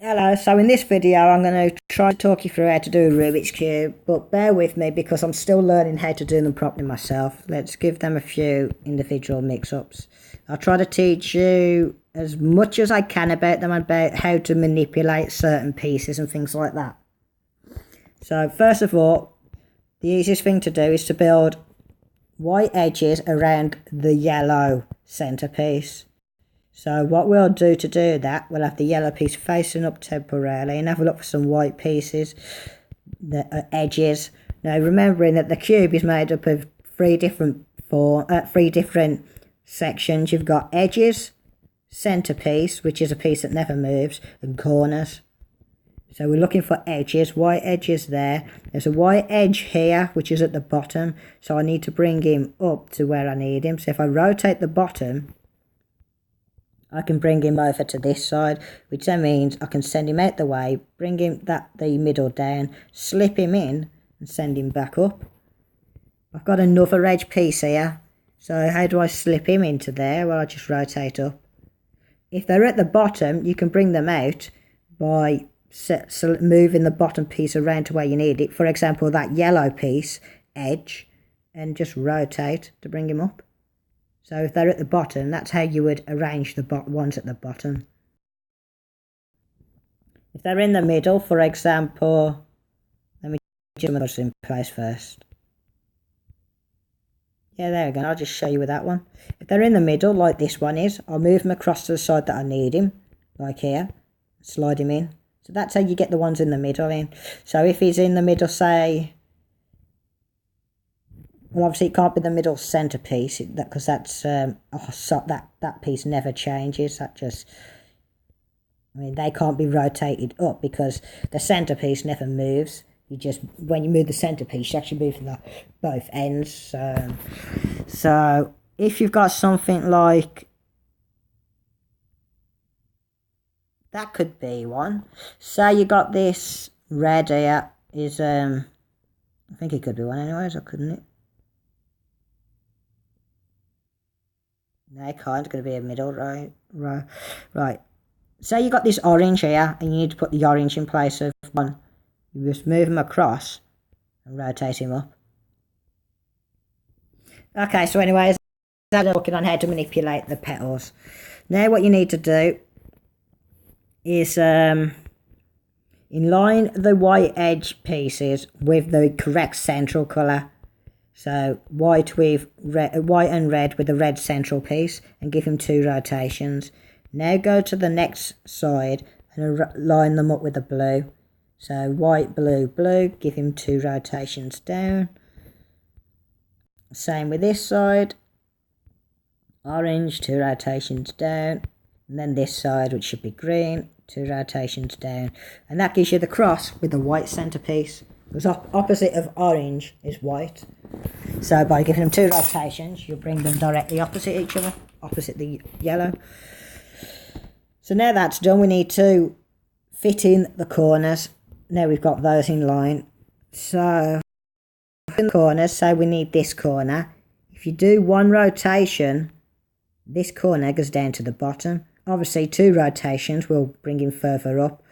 Hello, so in this video I'm going to try to talk you through how to do a Rubik's Cube, but bear with me because I'm still learning how to do them properly myself. Let's give them a few individual mix-ups. I'll try to teach you as much as I can about them, about how to manipulate certain pieces and things like that. So first of all, the easiest thing to do is to build white edges around the yellow centerpiece. So what we'll do to do that, we'll have the yellow piece facing up temporarily and have a look for some white pieces, the edges. Now remembering that the cube is made up of three different sections. You've got edges, centerpiece, which is a piece that never moves, and corners. So we're looking for edges, white edges there. There's a white edge here, which is at the bottom. So I need to bring him up to where I need him. So if I rotate the bottom, I can bring him over to this side, which then means I can send him out the way, bring him the middle down, slip him in and send him back up. I've got another edge piece here. So how do I slip him into there? Well, I just rotate up. If they're at the bottom, you can bring them out by moving the bottom piece around to where you need it. For example, that yellow piece, edge, and just rotate to bring him up. So if they're at the bottom, that's how you would arrange the ones at the bottom. If they're in the middle, for example, let me just put in place first. Yeah, there we go. I'll just show you with that one. If they're in the middle, like this one is, I'll move him across to the side that I need him, like here, slide him in. So that's how you get the ones in the middle in. So if he's in the middle, say, well, obviously it can't be the middle centerpiece because that's that piece never changes. They can't be rotated up because the centerpiece never moves. When you move the centerpiece, you actually move both ends. So if you've got something like that, could be one. Say you got this red here I think it could be one anyways, or couldn't it? No, it can't. It's going to be a middle, right. So you got this orange here, and you need to put the orange in place of one. You just move him across and rotate him up. Okay, so anyways, I'm looking on how to manipulate the petals. Now what you need to do is inline the white edge pieces with the correct central colour. So white and red with the red central piece, and give him 2 rotations. Now go to the next side and line them up with the blue. So white, blue, blue, give him 2 rotations down. Same with this side. Orange, 2 rotations down. And then this side, which should be green, 2 rotations down. And that gives you the cross with the white centerpiece. Because opposite of orange is white. So by giving them 2 rotations, you'll bring them directly opposite each other, opposite the yellow. So now that's done, we need to fit in the corners. Now we've got those in line. So in the corners, say we need this corner. If you do 1 rotation, this corner goes down to the bottom. Obviously 2 rotations will bring him further up.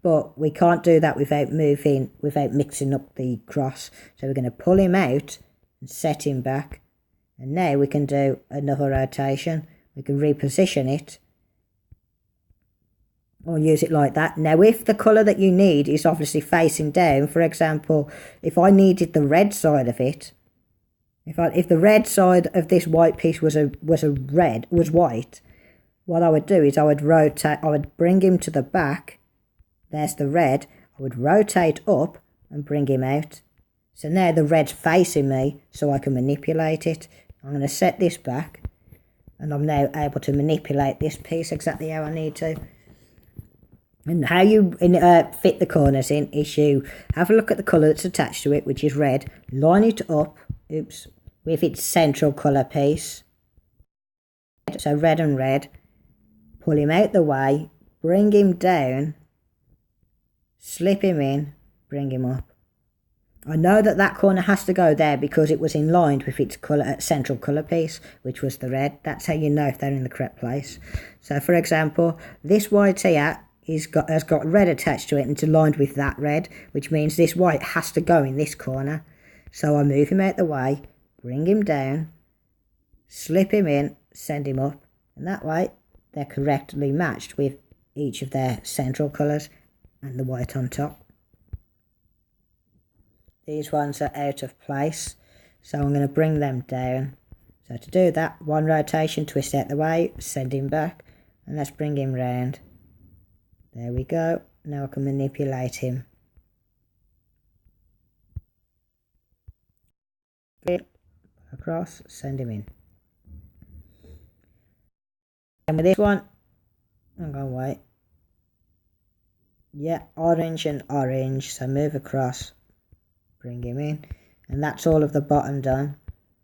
But we can't do that without mixing up the cross. So we're going to pull him out and set him back. And now we can do another rotation. We can reposition it or use it like that. Now if the colour that you need is obviously facing down, for example, if I needed the red side of it, if the red side of this white piece was white, what I would do is I would bring him to the back. There's the red. I would rotate up and bring him out. So now the red's facing me, so I can manipulate it. I'm going to set this back, and I'm now able to manipulate this piece exactly how I need to. And how you fit the corners in is you have a look at the colour that's attached to it, which is red. Line it up, with its central colour piece. So red and red. Pull him out the way, bring him down, slip him in, bring him up. I know that corner has to go there because it was in line with its central colour piece, which was the red. That's how you know if they're in the correct place. So for example, this white here has got red attached to it and it's aligned with that red, which means this white has to go in this corner. So I move him out the way, bring him down, slip him in, send him up, and that way they're correctly matched with each of their central colours and the white on top. These ones are out of place, so I'm going to bring them down. So to do that, one rotation, twist out the way, send him back, and let's bring him round. There we go. Now I can manipulate him. Across, send him in. And with this one, I'm going to wait. Yeah, orange and orange, so move across, bring him in, and that's all of the bottom done.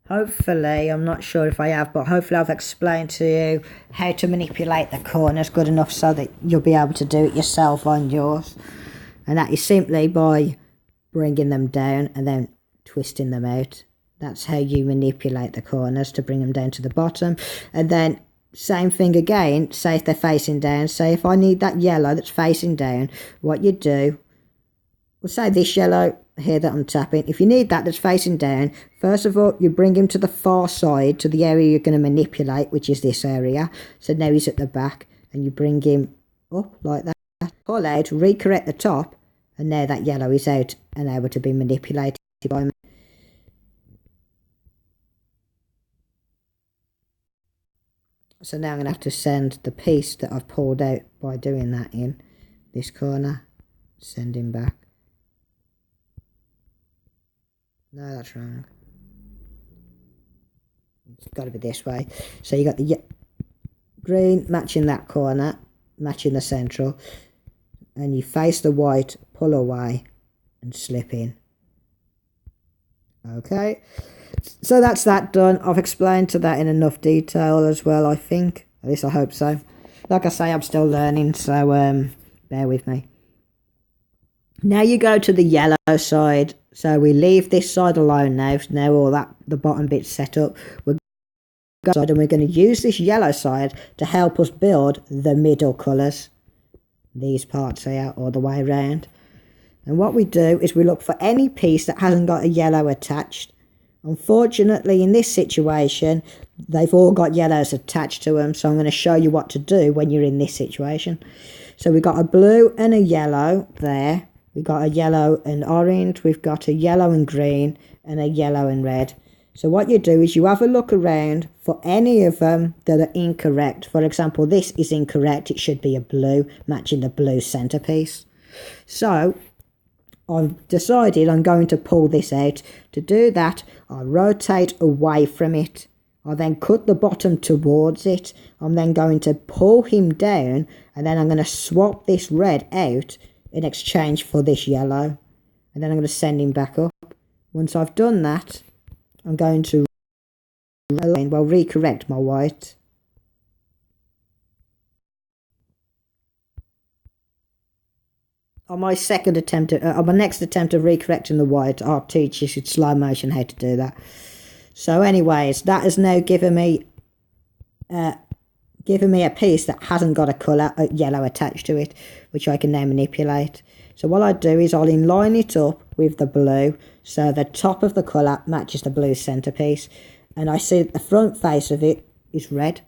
Hopefully, I'm not sure if I have, but hopefully I've explained to you how to manipulate the corners good enough so that you'll be able to do it yourself on yours. And that is simply by bringing them down and then twisting them out. That's how you manipulate the corners to bring them down to the bottom. And then same thing again, say if they're facing down. Say if I need that yellow that's facing down, what you do, we'll say this yellow here that I'm tapping, if you need that that's facing down, first of all you bring him to the far side, to the area you're going to manipulate, which is this area. So now he's at the back, and you bring him up like that, pull out, recorrect the top, and now that yellow is out and able to be manipulated by me. So now I'm going to have to send the piece that I've pulled out by doing that in this corner, send him back. No, that's wrong. It's got to be this way. So you got the green matching that corner, matching the central, and you face the white, pull away, and slip in. Okay, so that's that done. I've explained to that in enough detail as well, I think. At least I hope so. Like I say, I'm still learning, so bear with me. Now you go to the yellow side. So we leave this side alone now. Now all that, the bottom bit's set up. We're going to use this yellow side to help us build the middle colours. These parts here, all the way around. And what we do is we look for any piece that hasn't got a yellow attached. Unfortunately, in this situation, they've all got yellows attached to them. So I'm going to show you what to do when you're in this situation. So we've got a blue and a yellow there. We've got a yellow and orange, we've got a yellow and green, and a yellow and red. So what you do is you have a look around for any of them that are incorrect. For example, this is incorrect. It should be a blue, matching the blue centerpiece. So I've decided I'm going to pull this out. To do that, I rotate away from it. I then cut the bottom towards it. I'm then going to pull him down, and then I'm going to swap this red out in exchange for this yellow, and then I'm going to send him back up. Once I've done that, I'm going to recorrect my white. On my second attempt, on my next attempt of recorrecting the white, I'll teach you in slow motion how to do that. So anyways, that has now given me a piece that hasn't got a colour, yellow attached to it, which I can now manipulate. So what I do is I'll inline it up with the blue, so the top of the colour matches the blue centerpiece, and I see that the front face of it is red.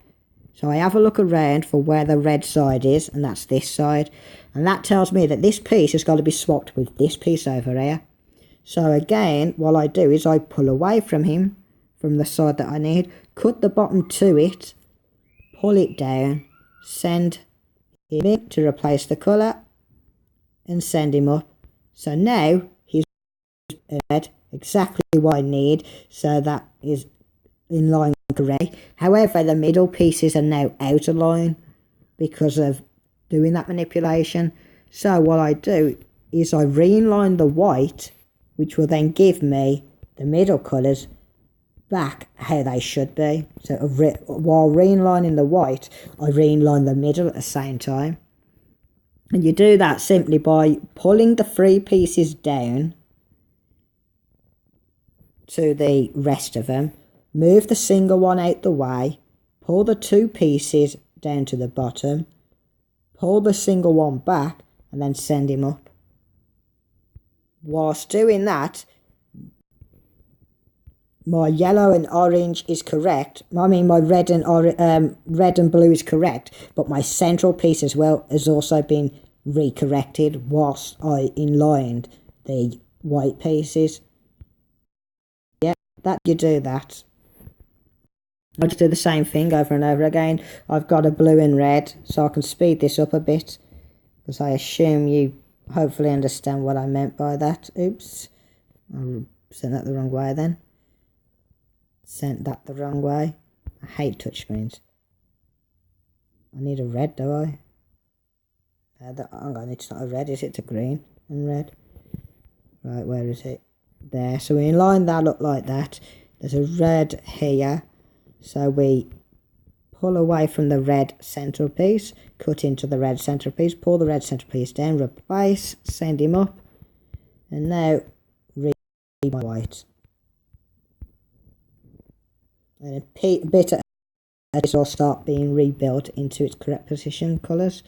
So I have a look around for where the red side is, and that's this side, and that tells me that this piece has got to be swapped with this piece over here. So again, what I do is I pull away from him, from the side that I need, cut the bottom to it, pull it down, send him in to replace the colour, and send him up. So now he's red, exactly what I need, so that is in line correct. However, the middle pieces are now out of line because of doing that manipulation. So what I do is I re-inline the white, which will then give me the middle colours back how they should be. So while re-inlining the white, I re-inline the middle at the same time. And you do that simply by pulling the three pieces down to the rest of them, move the single one out the way, pull the two pieces down to the bottom, pull the single one back, and then send him up. Whilst doing that, my yellow and orange is correct. I mean, my red and blue is correct, but my central piece as well has also been recorrected whilst I inlined the white pieces. Yeah, that you do that. I just do the same thing over and over again. I've got a blue and red, so I can speed this up a bit, because I assume you hopefully understand what I meant by that. Oops, I sent that the wrong way then. Sent that the wrong way. I hate touchscreens. I need a red, do I? Hang on, it's not a red, is it? It's a green and red. Right, where is it? There. So we line that up like that. There's a red here. So we pull away from the red central piece, cut into the red central piece, pull the red central piece down, replace, send him up, and now read my white. And a bit of this will start being rebuilt into its correct position colours.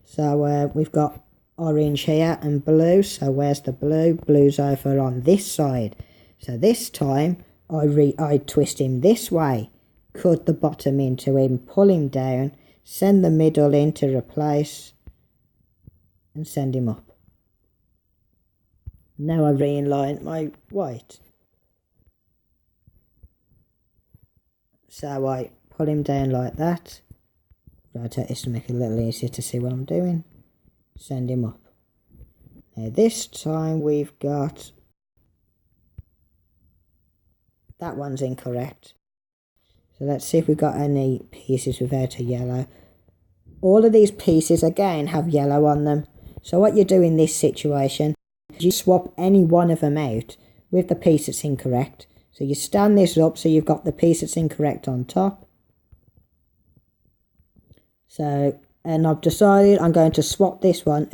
So we've got orange here and blue. So where's the blue? Blue's over on this side. So this time I twist him this way, cut the bottom into him, pull him down, send the middle in to replace, and send him up. Now I re-inline my white. So I pull him down like that. Rotate this to make it a little easier to see what I'm doing. Send him up. Now this time we've got... that one's incorrect. So let's see if we've got any pieces without a yellow. All of these pieces again have yellow on them. So what you do in this situation is you swap any one of them out with the piece that's incorrect. So you stand this up so you've got the piece that's incorrect on top. So, and I've decided I'm going to swap this one,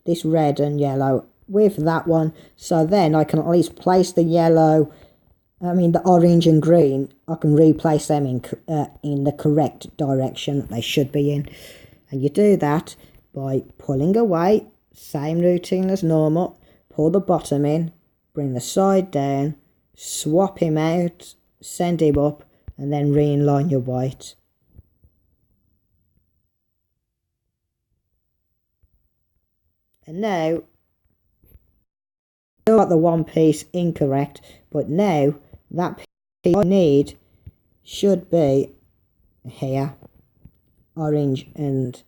this red and yellow with that one. So then I can at least place the yellow, the orange and green, I can replace them in the correct direction that they should be in. And you do that by pulling away, same routine as normal, pull the bottom in, bring the side down, swap him out, send him up, and then re-inline your white. And now, still got the one piece incorrect, but now that piece I need should be here, orange and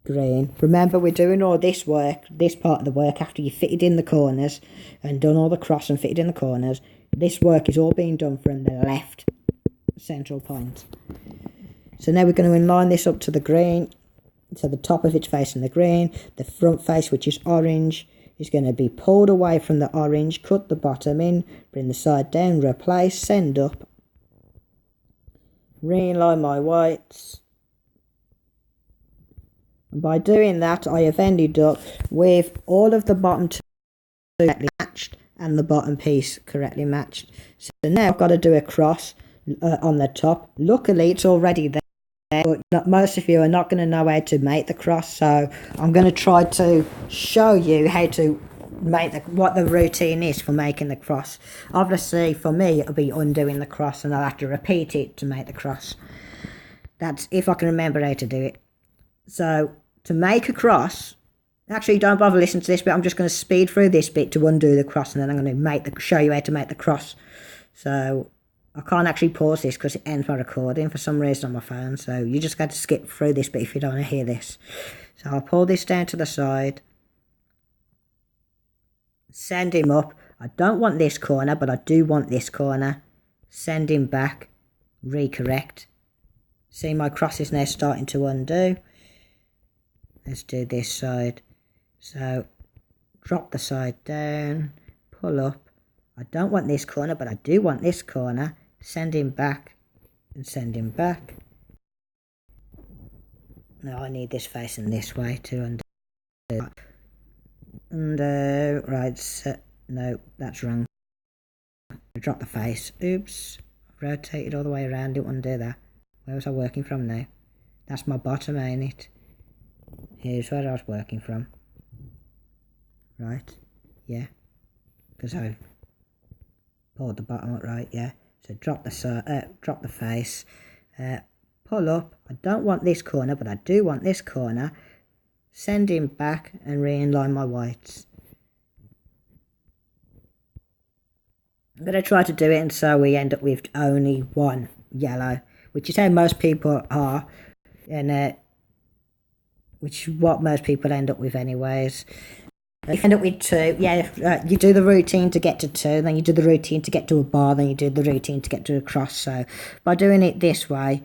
green. Remember, we're doing all this work, this part of the work, after you fitted in the corners and done all the cross and fitted in the corners. This work is all being done from the left central point. So now we're going to inline this up to the green. So the top of it's facing the green. The front face, which is orange, is going to be pulled away from the orange, cut the bottom in, bring the side down, replace, send up. Re-inline my whites. And by doing that, I have ended up with all of the bottom two correctly matched and the bottom piece correctly matched. So now I've got to do a cross on the top. Luckily, it's already there, but most of you are not going to know how to make the cross. So I'm going to try to show you how to make what the routine is for making the cross. Obviously, for me, it'll be undoing the cross, and I'll have to repeat it to make the cross. That's if I can remember how to do it. So to make a cross, actually don't bother listening to this bit. I'm just going to speed through this bit to undo the cross, and then I'm going to show you how to make the cross. So I can't actually pause this because it ends my recording for some reason on my phone. So you just got to skip through this bit if you don't want to hear this. So I'll pull this down to the side. Send him up. I don't want this corner, but I do want this corner. Send him back. Recorrect. See, my cross is now starting to undo. Let's do this side. So drop the side down. Pull up. I don't want this corner, but I do want this corner. Send him back. And send him back. Now I need this facing this way to undo. And right, so, no, that's wrong. Drop the face. Oops. Rotate it all the way around. Didn't want to do that. Where was I working from now? That's my bottom, ain't it? Here's where I was working from. Right, yeah, because I pulled the bottom up, right, yeah. So drop the face, pull up. I don't want this corner, but I do want this corner. Send him back and re-inline my whites. I'm going to try to do it and so we end up with only one yellow, which is how most people are, and which is what most people end up with anyways. If you end up with 2, yeah, you do the routine to get to 2, then you do the routine to get to a bar, then you do the routine to get to a cross. So by doing it this way,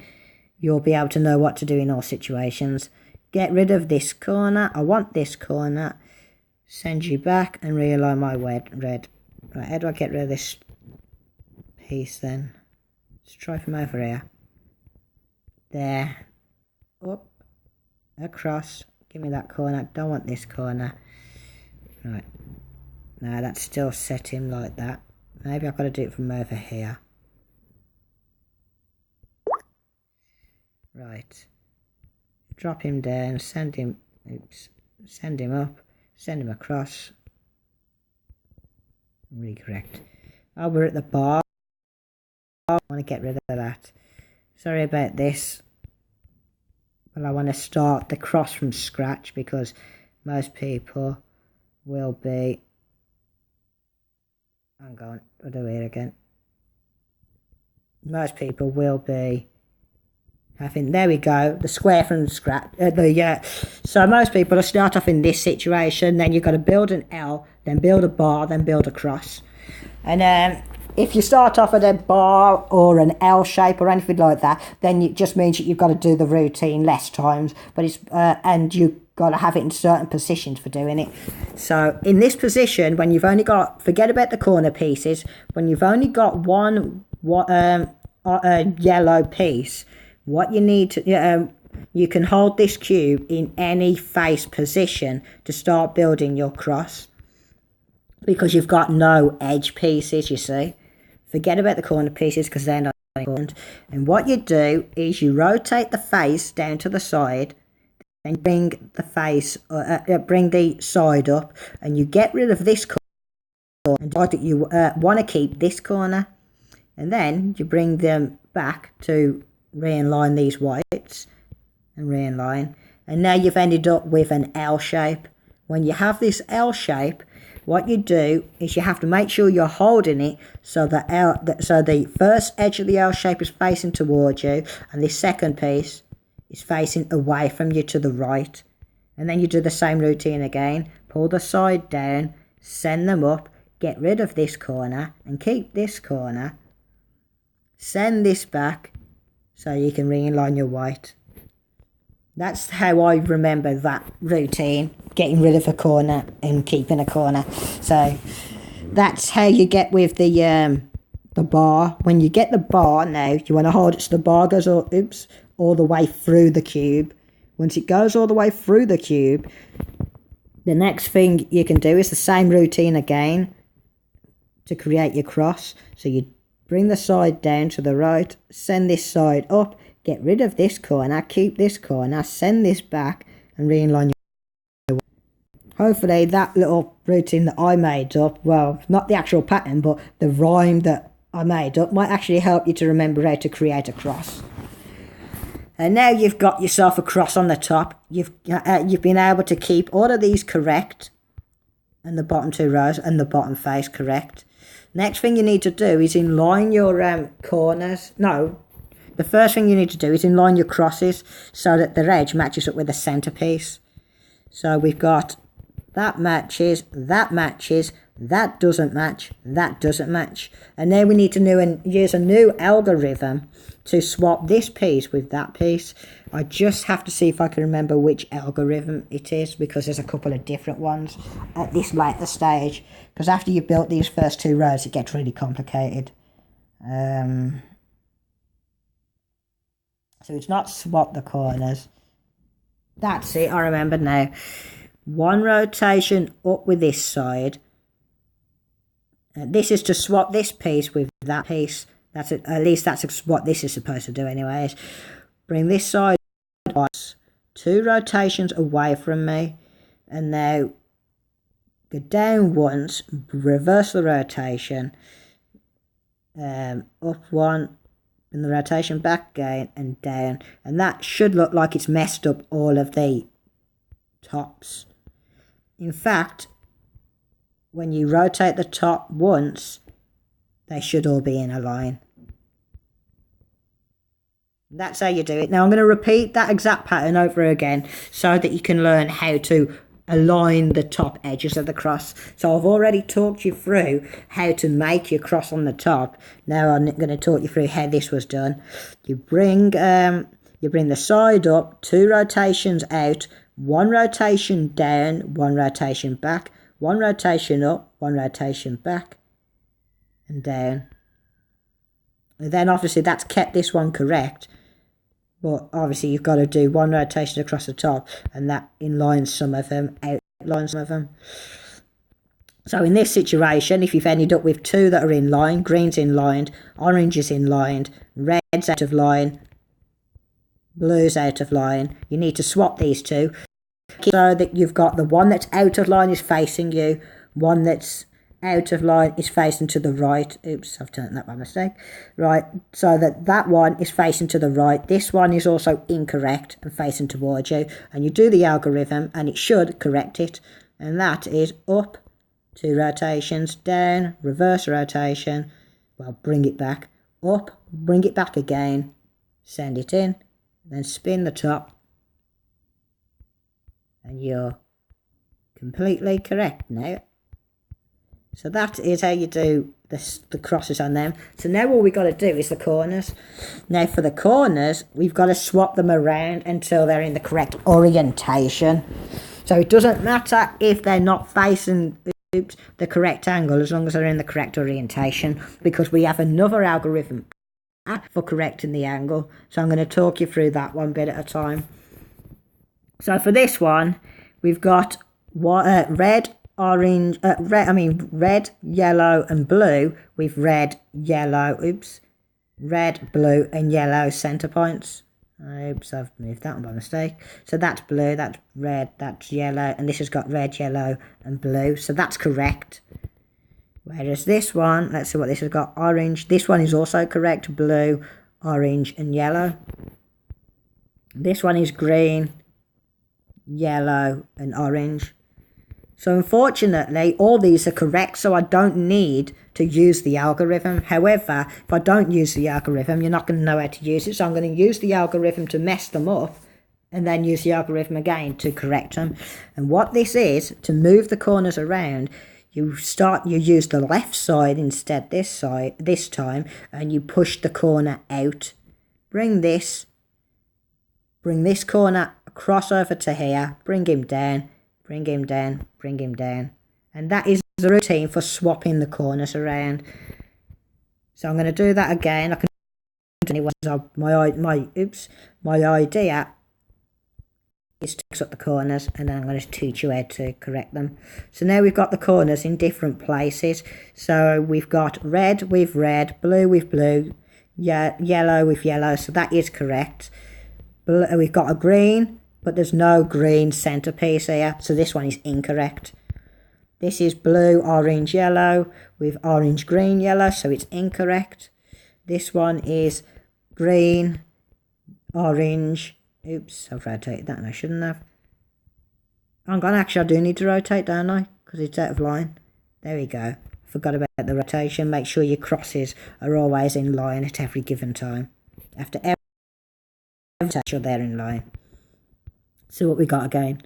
you'll be able to know what to do in all situations. Get rid of this corner. I want this corner. Send you back and realign my red. Right, how do I get rid of this piece then? Let's try from over here. There. Up. Across. Give me that corner. Don't want this corner. Right. Now that's still set him like that. Maybe I've got to do it from over here. Right. Drop him down, send him up, send him across. Recorrect. Oh, we're at the bar. I want to get rid of that. Sorry about this. Well, I want to start the cross from scratch because most people will be... I'm going to do it again. Most people will be having, there we go, the square from scratch. So most people will start off in this situation, then you've got to build an L, then build a bar, then build a cross. And if you start off at a bar or an L shape or anything like that, then it just means that you've got to do the routine less times, but it's and you've got to have it in certain positions for doing it. So in this position, when you've only got, forget about the corner pieces, when you've only got one yellow piece, what you need to, you can hold this cube in any face position to start building your cross because you've got no edge pieces, you see. Forget about the corner pieces because they're not important. And what you do is you rotate the face down to the side and bring the face, bring the side up, and you get rid of this corner and decide that you want to keep this corner, and then you bring them back to re-align these whites and re-align, and now you've ended up with an L shape. When you have this L shape, what you do is you have to make sure you're holding it so the first edge of the L shape is facing towards you and the second piece is facing away from you to the right. And then you do the same routine again. Pull the side down, send them up, get rid of this corner and keep this corner. Send this back so you can re-align your white. That's how I remember that routine, getting rid of a corner and keeping a corner. So that's how you get with the bar. When you get the bar now, you want to hold it so the bar goes all the way through the cube. Once it goes all the way through the cube, the next thing you can do is the same routine again to create your cross. So you bring the side down to the right, send this side up, get rid of this corner, keep this corner, send this back and re-align your... Hopefully that little routine that I made up, well, not the actual pattern, but the rhyme that I made up might actually help you to remember how to create a cross. And now you've got yourself a cross on the top. You've been able to keep all of these correct, and the bottom 2 rows and the bottom face correct. Next thing you need to do is inline your corners. No, the first thing you need to do is inline your crosses so that the edge matches up with the centerpiece. So we've got that matches, that matches, that doesn't match, that doesn't match. And now we need to use a new algorithm to swap this piece with that piece. I just have to see if I can remember which algorithm it is because there's a couple of different ones at this later stage. Because after you've built these first 2 rows, it gets really complicated. So it's not swap the corners. That's it, I remember now. 1 rotation up with this side. This is to swap this piece with that piece. That's it. At least that's what this is supposed to do anyways. Bring this side 2 rotations away from me, and now go down once, reverse the rotation, up 1, and the rotation back again and down, and that should look like it's messed up all of the tops. In fact, when you rotate the top once, they should all be in a line. That's how you do it. Now I'm going to repeat that exact pattern over again so that you can learn how to align the top edges of the cross. So I've already talked you through how to make your cross on the top. Now I'm going to talk you through how this was done. You bring the side up, 2 rotations out, 1 rotation down, 1 rotation back, 1 rotation up, 1 rotation back and down. And then obviously that's kept this one correct. But obviously you've got to do 1 rotation across the top, and that inlines some of them, outlines some of them. So in this situation, if you've ended up with 2 that are in line, green's in line, orange is in line, red's out of line, blue's out of line, you need to swap these 2 so that you've got the one that's out of line is facing you, one that's out of line is facing to the right. Oops, I've turned that by mistake. Right, so that one is facing to the right. This one is also incorrect and facing towards you. And you do the algorithm and it should correct it. And that is up, 2 rotations, down, reverse rotation. Well, bring it back, up, bring it back again, send it in, then spin the top. And you're completely correct now. So that is how you do the crosses on them. So now all we got to do is the corners. Now for the corners, we've got to swap them around until they're in the correct orientation. So it doesn't matter if they're not facing the correct angle as long as they're in the correct orientation, because we have another algorithm for correcting the angle. So I'm going to talk you through that one bit at a time. So for this one, we've got red, yellow and blue with red, blue and yellow centre points. Oops, I've moved that one by mistake. So that's blue, that's red, that's yellow, and this has got red, yellow and blue. So that's correct. Whereas this one, let's see what this has got, orange. This one is also correct, blue, orange and yellow. This one is green, yellow and orange. So unfortunately, all these are correct, so I don't need to use the algorithm. However, if I don't use the algorithm, you're not going to know how to use it. So I'm going to use the algorithm to mess them up and then use the algorithm again to correct them. And what this is, to move the corners around, you use the left side instead this time, and you push the corner out. Bring this corner across over to here, bring him down, bring him down, bring him down. And that is the routine for swapping the corners around. So I'm going to do that again. I can my idea is to mix up the corners, and then I'm going to teach you how to correct them. So now we've got the corners in different places. So we've got red with red, blue with blue, yellow with yellow. So that is correct. We've got a green, but there's no green centerpiece here, so this one is incorrect. This is blue, orange, yellow with orange, green, yellow, so it's incorrect. This one is green, orange. Oops, I've rotated that and I shouldn't have. Hang on, actually I do need to rotate, don't I? Because it's out of line. There we go. Forgot about the rotation. Make sure your crosses are always in line at every given time. After every touch, you're there in line. See what we got again.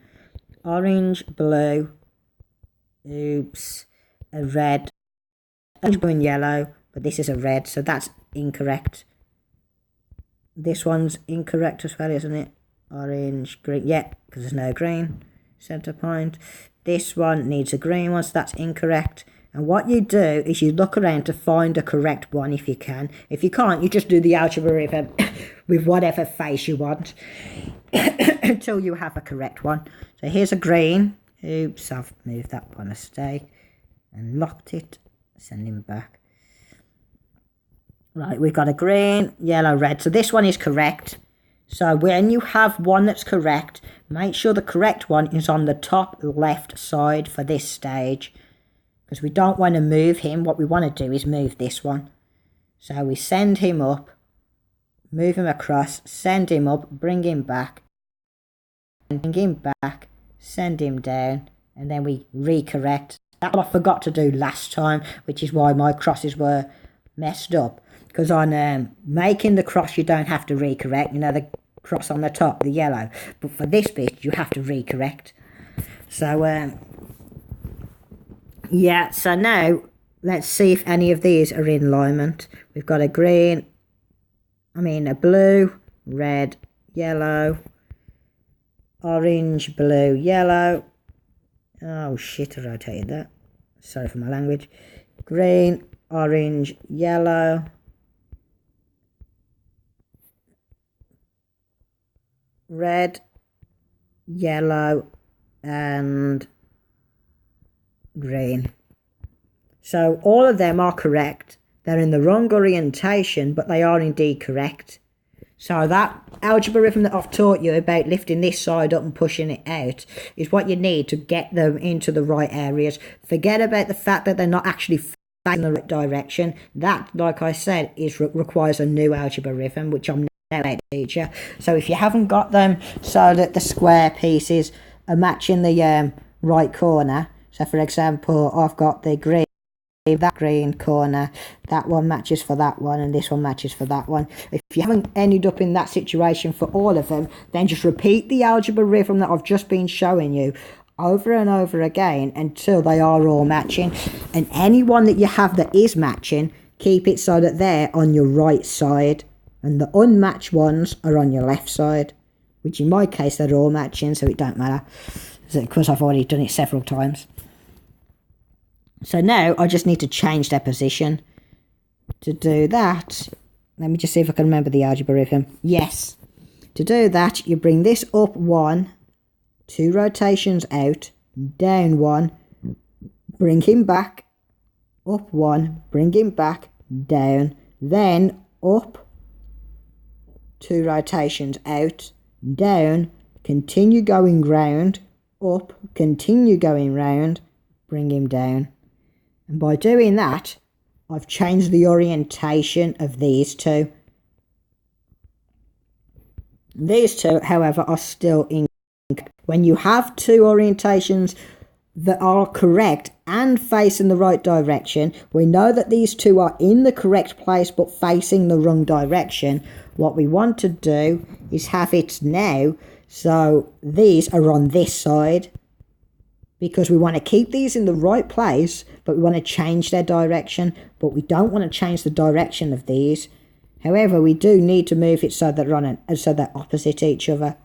Orange, blue. Oops. A red. Orange, blue and yellow. But this is a red, so that's incorrect. This one's incorrect as well, isn't it? Orange, green. Yeah, because there's no green. Centre point. This one needs a green one, so that's incorrect. And what you do is you look around to find a correct one if you can. If you can't, you just do the algorithm with whatever face you want until you have a correct one. So here's a green. Oops, I've moved that by mistake and locked it. Send him back. Right, we've got a green, yellow, red. So this one is correct. So when you have one that's correct, make sure the correct one is on the top left side for this stage, because we don't want to move him. What we want to do is move this one. So we send him up, move him across, send him up, bring him back, send him down, and then we recorrect. That's what I forgot to do last time, which is why my crosses were messed up. Because on making the cross, you don't have to recorrect. You know, the cross on the top, the yellow. But for this bit, you have to recorrect. So, yeah, so now let's see if any of these are in alignment. We've got a blue, red, yellow, orange, blue, yellow. Oh shit, I rotated that. Sorry for my language. Green, orange, yellow, red, yellow, and green. So all of them are correct. They're in the wrong orientation, but they are indeed correct. So that algebra rhythm that I've taught you about lifting this side up and pushing it out is what you need to get them into the right areas. Forget about the fact that they're not actually facing the right direction. That, like I said, requires a new algebra rhythm, which I'm now a teacher. So if you haven't got them so that the square pieces are matching the right corner. So for example, I've got the green. That green corner, that one matches for that one, and this one matches for that one. If you haven't ended up in that situation for all of them, then just repeat the algebra rhythm that I've just been showing you over and over again until they are all matching. And any one that you have that is matching, keep it so that they're on your right side, and the unmatched ones are on your left side, which in my case they're all matching, so it don't matter, because I've already done it several times. So now I just need to change their position. To do that, let me just see if I can remember the algebra rhythm. Yes. To do that, you bring this up 1, 2 rotations out, down 1, bring him back, up 1, bring him back, down, then up, 2 rotations out, down, continue going round, up, continue going round, bring him down. And by doing that, I've changed the orientation of these two. These two, however, are still incorrect. When you have two orientations that are correct and facing the right direction, we know that these two are in the correct place but facing the wrong direction. What we want to do is have it now so these are on this side, because we want to keep these in the right place, but we want to change their direction, but we don't want to change the direction of these. However, we do need to move it so they're opposite each other.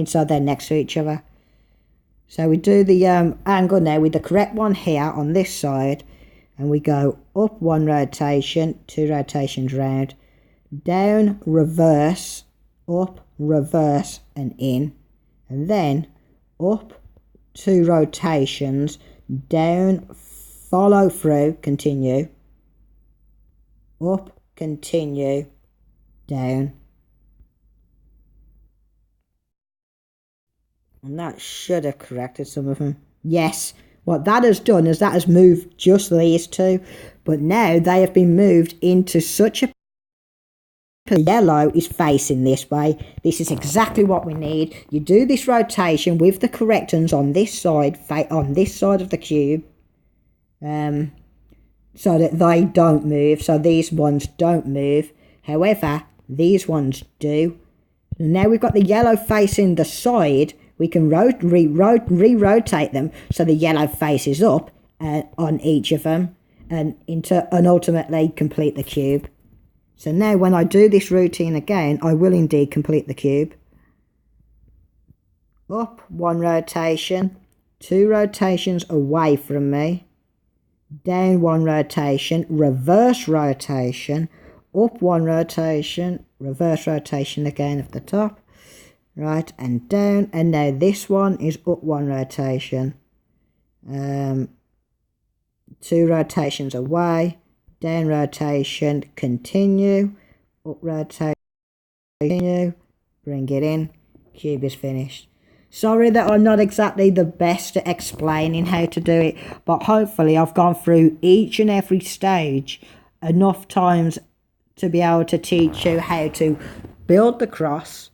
So they're next to each other. So we do the angle now with the correct one here on this side, and we go up 1 rotation, 2 rotations round, down, reverse, up, reverse, and in, and then up, 2 rotations, down, follow through, continue, up, continue, down. And that should have corrected some of them. Yes, what that has done is that has moved just these two, but now they have been moved into such a yellow is facing this way. This is exactly what we need. You do this rotation with the correct ones on this side of the cube, so that they don't move. So these ones don't move. However, these ones do. Now we've got the yellow facing the side. We can re-rotate them so the yellow faces up on each of them, and ultimately complete the cube. So now when I do this routine again, I will indeed complete the cube. Up 1 rotation, 2 rotations away from me, down 1 rotation, reverse rotation, up 1 rotation, reverse rotation again at the top, right, and down, and now this one is up 1 rotation, 2 rotations away, down rotation, continue, up rotation, continue, bring it in, cube is finished. Sorry that I'm not exactly the best at explaining how to do it, but hopefully I've gone through each and every stage enough times to be able to teach you how to build the cross,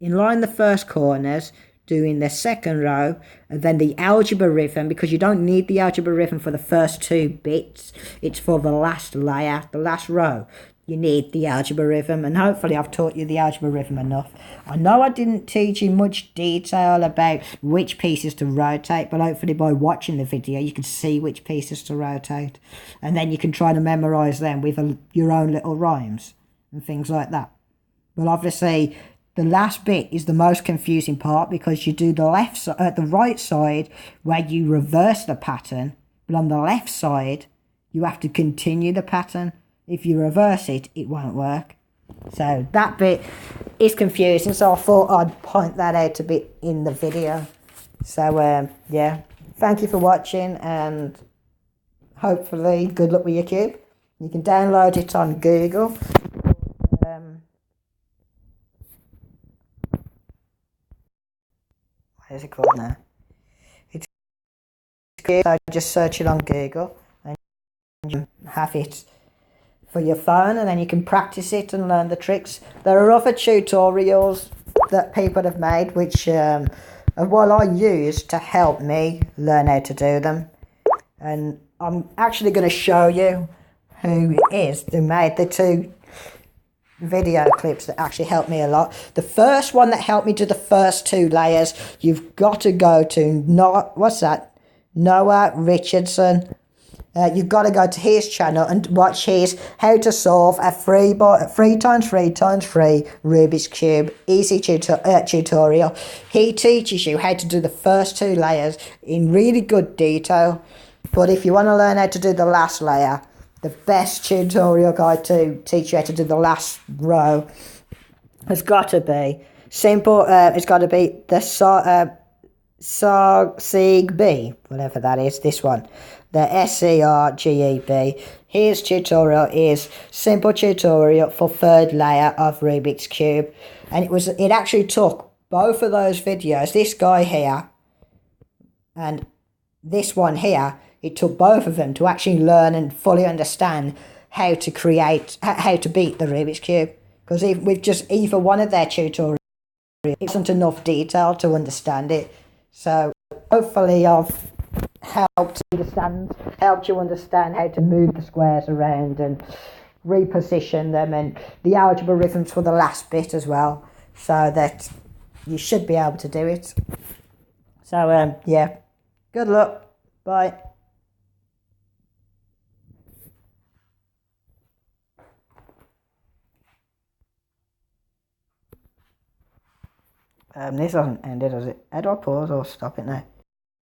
inline the first corners, doing the second row, and then the algebra rhythm, because you don't need the algebra rhythm for the first 2 bits. It's for the last layer, the last row. You need the algebra rhythm, and hopefully I've taught you the algebra rhythm enough. I know I didn't teach you much detail about which pieces to rotate, but hopefully by watching the video you can see which pieces to rotate, and then you can try to memorize them with your own little rhymes and things like that. But obviously the last bit is the most confusing part, because you do the right side where you reverse the pattern, but on the left side you have to continue the pattern. If you reverse it, it won't work. So that bit is confusing, so I thought I'd point that out a bit in the video. So yeah, thank you for watching, and hopefully good luck with your cube. You can download it on Google. What is it called now? It's cube, so just search it on Google and you have it for your phone, and then you can practice it and learn the tricks. There are other tutorials that people have made which well, I use to help me learn how to do them, and I'm actually going to show you who made the 2 video clips that actually helped me a lot. The first one that helped me do the first 2 layers, you've got to go to Noah Richardson. You've got to go to his channel and watch his how to solve a 3x3x3 Rubik's Cube easy tutorial. He teaches you how to do the first 2 layers in really good detail. But if you want to learn how to do the last layer, the best tutorial guide to teach you how to do the last row has got to be simple. It's got to be the SCRGB, whatever that is, this one. The SCRGEB. His tutorial is simple tutorial for 3rd layer of Rubik's Cube, and it actually took both of those videos, this guy here and this one here, it took both of them to actually learn and fully understand how to beat the Rubik's Cube, because with just either one of their tutorials it isn't enough detail to understand it. So hopefully I've helped you understand how to move the squares around and reposition them, and the algebra rhythms for the last bit as well, so that you should be able to do it. So yeah, good luck, bye. This hasn't ended, has it? How do I pause or stop it now?